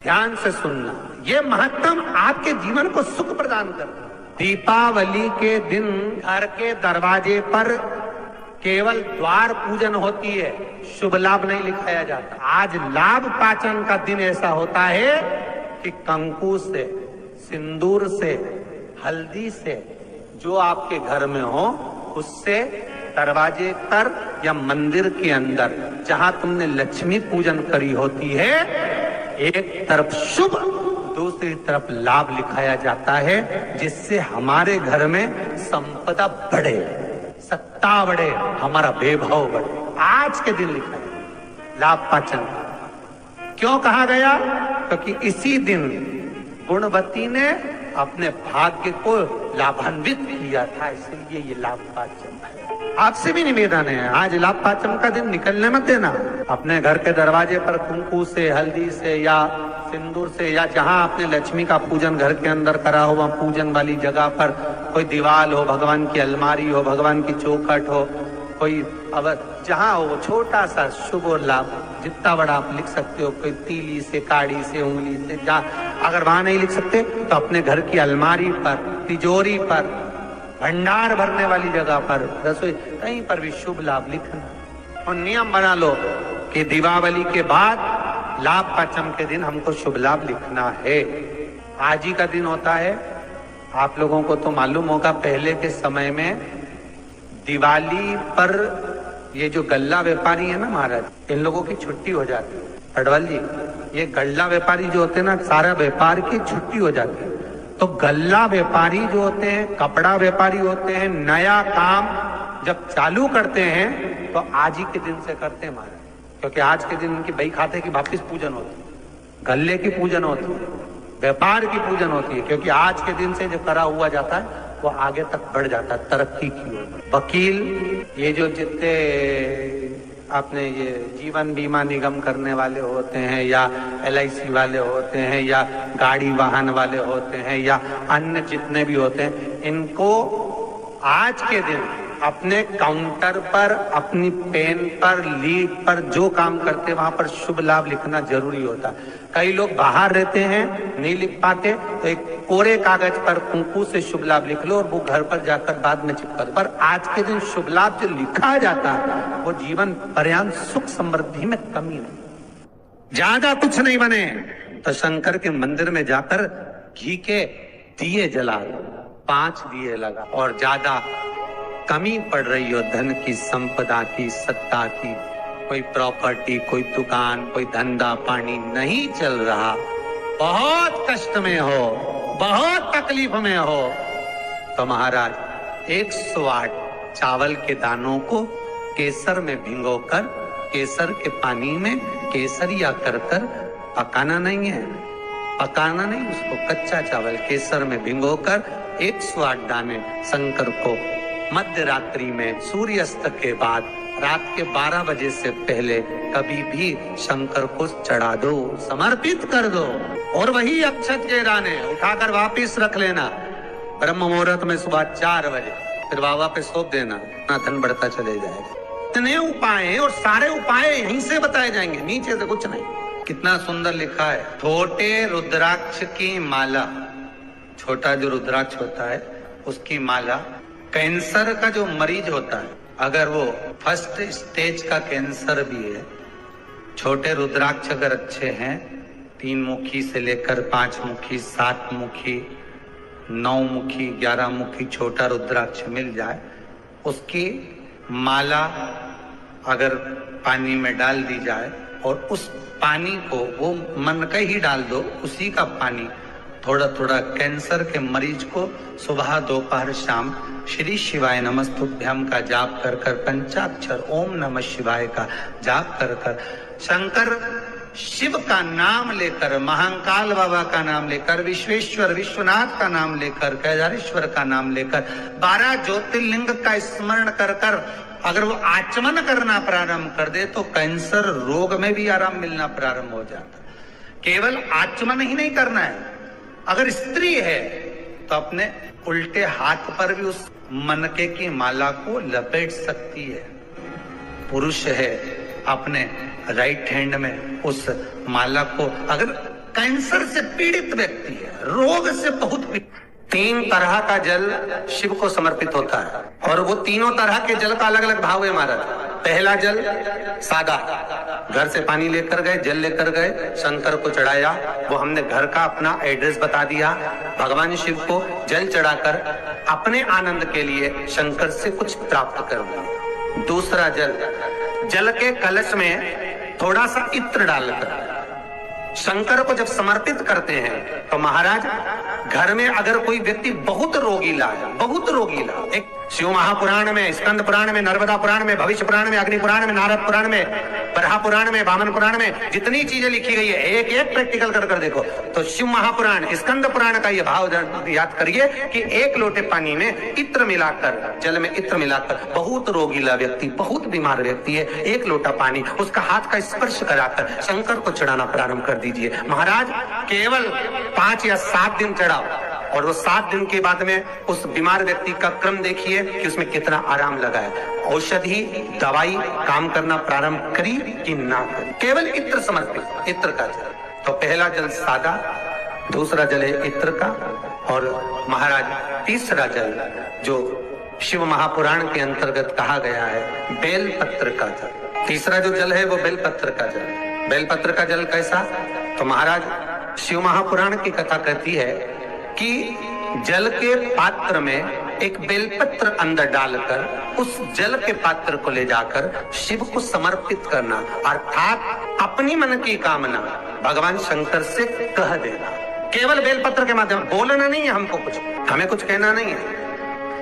ध्यान से सुनना, ये महत्तम आपके जीवन को सुख प्रदान करता है। दीपावली के दिन घर के दरवाजे पर केवल द्वार पूजन होती है, शुभ लाभ नहीं लिखाया जाता। आज लाभ पाचन का दिन ऐसा होता है कि कंकु से, सिंदूर से, हल्दी से जो आपके घर में हो, उससे दरवाजे पर या मंदिर के अंदर जहां तुमने लक्ष्मी पूजन करी होती है, एक तरफ शुभ, दूसरी तरफ लाभ लिखाया जाता है, जिससे हमारे घर में संपदा बढ़े, सत्ता बढ़े, हमारा वैभव बढ़े। आज के दिन लिखा है लाभ पाचन। क्यों कहा गया? क्योंकि इसी दिन गुणवती ने अपने भाग्य को लाभान्वित किया था, इसलिए ये लाभ पाचन है। आपसे भी निवेदन है, आज लाभ पाचन का दिन निकलने मत देना। अपने घर के दरवाजे पर कुंकू से, हल्दी से या सिंदूर से, या जहां आपने लक्ष्मी का पूजन घर के अंदर करा हो, वहां पूजन वाली जगह पर कोई दीवार हो, भगवान की अलमारी हो, भगवान की चौखट हो, कोई अब जहां हो, छोटा सा शुभ और लाभ जितना बड़ा आप लिख सकते हो, कोई तीली से, काड़ी से, उंगली से, जहां अगर वहां नहीं लिख सकते तो अपने घर की अलमारी पर, तिजोरी पर, भंडार भरने वाली जगह पर, रसोई, कहीं पर भी शुभ लाभ लिखना। और नियम बना लो कि दीपावली के बाद लाभ पाचम के दिन हमको शुभ लाभ लिखना है। आज ही का दिन होता है। आप लोगों को तो मालूम होगा, पहले के समय में दिवाली पर ये जो गल्ला व्यापारी है ना महाराज, इन लोगों की छुट्टी हो जाती है। अडवाल जी, ये गल्ला व्यापारी जो होते हैं ना, सारा व्यापार की छुट्टी हो जाती है। तो गल्ला व्यापारी जो होते हैं, कपड़ा व्यापारी होते हैं, नया काम जब चालू करते हैं तो आज ही के दिन से करते हैं महाराज, क्योंकि आज के दिन उनकी बही खाते की वापिस पूजन होती है, गल्ले की पूजन होती है, व्यापार की पूजन होती है, क्योंकि आज के दिन से जो करा हुआ जाता है वो आगे तक बढ़ जाता है, तरक्की की ओर। वकील, ये जो जितने आपने ये जीवन बीमा निगम करने वाले होते हैं, या LIC वाले होते हैं, या गाड़ी वाहन वाले होते हैं, या अन्य जितने भी होते हैं, इनको आज के दिन अपने काउंटर पर, अपनी पेन पर, लीड पर जो काम करते वहां पर शुभ लाभ लिखना जरूरी होता। कई लोग बाहर रहते हैं, नहीं लिख पाते, तो एक कोरे कागज पर कुंकू से शुभ लाभ लिख लो और वो घर पर जाकर बाद में चिपका दो। पर आज के दिन शुभ लाभ जो लिखा जाता है वो जीवन पर्यंत सुख समृद्धि में कमी नहीं। ज्यादा कुछ नहीं बने तो शंकर के मंदिर में जाकर घी के दिए जला लो, 5 दिए लगा। और ज्यादा कमी पड़ रही हो धन की, संपदा की, सत्ता की, कोई प्रॉपर्टी, कोई दुकान, कोई धंधा पानी नहीं चल रहा, बहुत कष्ट में हो, बहुत तकलीफ में हो, तो महाराज 108 चावल के दानों को केसर में भिगोकर, केसर के पानी में केसरिया कर पकाना नहीं है, पकाना नहीं, उसको कच्चा चावल केसर में भिगोकर 108 दाने शंकर को मध्य रात्रि में सूर्यास्त के बाद रात के 12 बजे से पहले कभी भी शंकर को चढ़ा दो, समर्पित कर दो। और वही अक्षत के दाने उठाकर वापिस रख लेना ब्रह्म मुहूर्त में सुबह 4 बजे, फिर बाबा पे सौंप देना, ना धन बढ़ता चले जाएगा। इतने उपाय, और सारे उपाय यहीं से बताए जाएंगे, नीचे से कुछ नहीं। कितना सुंदर लिखा है, छोटे रुद्राक्ष की माला, छोटा जो रुद्राक्ष होता है उसकी माला, कैंसर का जो मरीज होता है, अगर वो फर्स्ट स्टेज का कैंसर भी है, छोटे रुद्राक्ष अगर अच्छे हैं, 3 मुखी से लेकर 5 मुखी, 7 मुखी, 9 मुखी, 11 मुखी छोटा रुद्राक्ष मिल जाए, उसकी माला अगर पानी में डाल दी जाए और उस पानी को वो मन का ही डाल दो, उसी का पानी थोड़ा थोड़ा कैंसर के मरीज को सुबह दोपहर शाम श्री शिवाय नमस्तुभ्यम का जाप कर कर, पंचाक्षर ओम नमः शिवाय का जाप कर कर, शंकर शिव का नाम लेकर, महाकाल बाबा का नाम लेकर, विश्वेश्वर विश्वनाथ का नाम लेकर, केदारेश्वर का नाम लेकर, 12 ज्योतिर्लिंग का स्मरण कर कर अगर वो आचमन करना प्रारंभ कर दे तो कैंसर रोग में भी आराम मिलना प्रारंभ हो जाता। केवल आचमन ही नहीं करना है, अगर स्त्री है तो अपने उल्टे हाथ पर भी उस मनके की माला को लपेट सकती है, पुरुष है अपने राइट हैंड में उस माला को, अगर कैंसर से पीड़ित व्यक्ति है, रोग से बहुत पीड़ित। 3 तरह का जल शिव को समर्पित होता है और वो तीनों तरह के जल का अलग अलग भाव है महाराज। पहला जल सादा, घर से पानी लेकर गए, जल लेकर गए, शंकर को चढ़ाया, वो हमने घर का अपना एड्रेस बता दिया, भगवान शिव को जल चढ़ाकर अपने आनंद के लिए शंकर से कुछ प्राप्त कर लिया। दूसरा जल, जल के कलश में थोड़ा सा इत्र डालकर शंकर को जब समर्पित करते हैं तो महाराज घर में अगर कोई व्यक्ति बहुत रोगीला है, बहुत रोगीला, एक शिव महापुराण में, स्कंद पुराण में, नर्मदा पुराण में, भविष्य पुराण में, अग्नि पुराण में, नारद पुराण में, बरहा पुराण में, वामन पुराण में जितनी चीजें लिखी गई है एक एक प्रैक्टिकल कर देखो तो शिव महापुराण, स्कंद पुराण का ये भाव याद करिए कि 1 लोटे पानी में इत्र मिलाकर, जल में इत्र मिलाकर, बहुत रोगीला व्यक्ति, बहुत बीमार व्यक्ति है, 1 लोटा पानी उसका हाथ का स्पर्श कराकर शंकर को चढ़ाना प्रारंभ कर दीजिए। महाराज केवल 5 या 7 दिन चढ़ाओ और वो 7 दिन के बाद में उस बीमार व्यक्ति का क्रम देखिए कि उसमें कितना आराम लगा है। औषधि दवाई काम करना प्रारंभ करी कि ना करी, केवल इत्र समर्पित, इत्र का जल। तो पहला जल सादा, दूसरा जल है इत्र का, और महाराज तीसरा जल जो शिव महापुराण के अंतर्गत कहा गया है बेलपत्र का जल। तीसरा जो जल है वो बेलपत्र का जल। बेलपत्र का जल कैसा? तो महाराज शिव महापुराण की कथा कहती है कि जल के पात्र में एक बेलपत्र अंदर डालकर उस जल के पात्र को ले जाकर शिव को समर्पित करना, अर्थात अपनी मन की कामना भगवान शंकर से कह देना, केवल बेलपत्र के माध्यम। बोलना नहीं है हमको, कुछ हमें कुछ कहना नहीं है।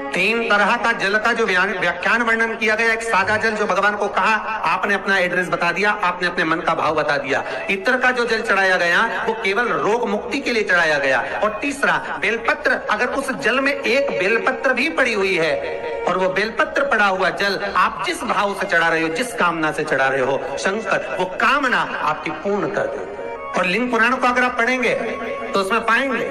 3 तरह का जल का जो व्याख्यान वर्णन किया गया, एक सादा जल जो भगवान को कहा, आपने अपना एड्रेस बता दिया, आपने अपने मन का भाव बता दिया। इत्र का जो जल चढ़ाया गया वो केवल रोग मुक्ति के लिए चढ़ाया गया। और तीसरा बेलपत्र, अगर उस जल में एक बेलपत्र भी पड़ी हुई है और वो बेलपत्र पड़ा हुआ जल आप जिस भाव से चढ़ा रहे हो, जिस कामना से चढ़ा रहे हो, शंकर वो कामना आपकी पूर्ण कर दे। और लिंग पुराण को अगर आप पढ़ेंगे तो उसमें पाएंगे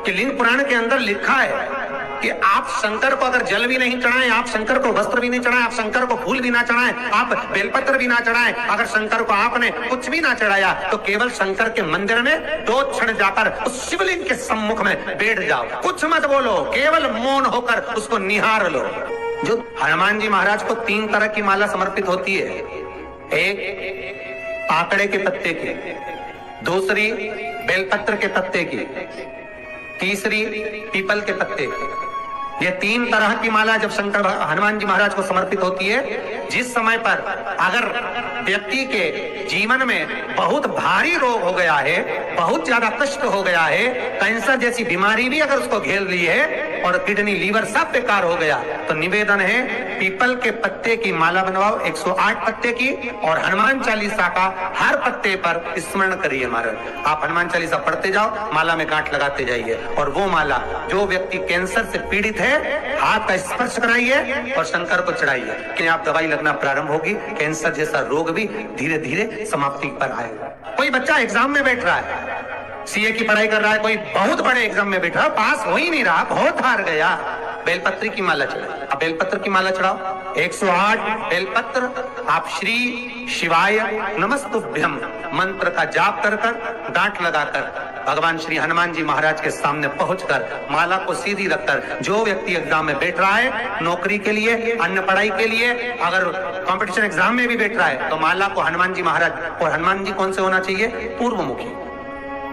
कि लिंग पुराण के अंदर लिखा है कि आप शंकर को अगर जल भी नहीं चढ़ाएं, आप शंकर को वस्त्र भी नहीं चढ़ाएं, आप शंकर को फूल भी ना चढ़ाएं, आप बेलपत्र भी ना चढ़ाएं, अगर शंकर को आपने कुछ भी ना चढ़ाया तो केवल शंकर के मंदिर में 2 क्षण जाकर उस शिवलिंग के सम्मुख में बैठ जाओ, कुछ मत बोलो, केवल मौन होकर उसको निहार लो। जो हनुमान जी महाराज को 3 तरह की माला समर्पित होती है, एक आकड़े के पत्ते की, दूसरी बेलपत्र के पत्ते की, तीसरी पीपल के पत्ते की। ये 3 तरह की माला जब शंकर हनुमान जी महाराज को समर्पित होती है, जिस समय पर अगर व्यक्ति के जीवन में बहुत भारी रोग हो गया है, बहुत ज्यादा कष्ट हो गया है, कैंसर जैसी बीमारी भी अगर उसको घेर ली है और किडनी लीवर सब बेकार हो गया, तो निवेदन है पीपल के पत्ते की माला बनवाओ, 108 पत्ते की, और हनुमान चालीसा का हर पत्ते पर स्मरण करिए महाराज। आप हनुमान चालीसा पढ़ते जाओ, माला में गांठ लगाते जाइए, और वो माला जो व्यक्ति कैंसर से पीड़ित है हाथ का स्पर्श कराइए और शंकर को चढ़ाइए कि आप दवाई लगना प्रारंभ होगी, कैंसर जैसा रोग भी धीरे धीरे समाप्ति पर आएगा। कोई बच्चा एग्जाम में बैठ रहा है, सीए की पढ़ाई कर रहा है, कोई बहुत बड़े एग्जाम में बैठा, पास हो ही नहीं रहा, बहुत हार गया, बेलपत्र की माला चढ़ाओ। अब बेलपत्र की माला चढ़ाओ, 108 बेलपत्र आप श्री शिवाय नमस्तुभ्यम मंत्र का जाप कर गांठ लगाकर भगवान श्री हनुमान जी महाराज के सामने पहुंचकर माला को सीधी रखकर, जो व्यक्ति एग्जाम में बैठ रहा है, नौकरी के लिए, अन्य पढ़ाई के लिए, अगर कंपटीशन एग्जाम में भी बैठ रहा है, तो माला को हनुमान जी महाराज, और हनुमान जी कौन से होना चाहिए? पूर्वमुखी।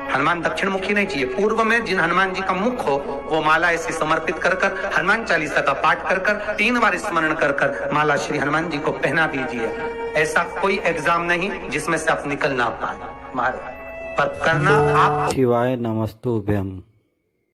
हनुमान दक्षिण मुखी नहीं चाहिए, पूर्व में जिन हनुमान जी का मुख हो वो माला ऐसी समर्पित कर हनुमान चालीसा का पाठ कर 3 बार स्मरण कर माला श्री हनुमान जी को पहना दीजिए। ऐसा कोई एग्जाम नहीं जिसमें से आप निकल ना पाए महाराज, पर करना आप। शिवाय नमस्तुभ्यम।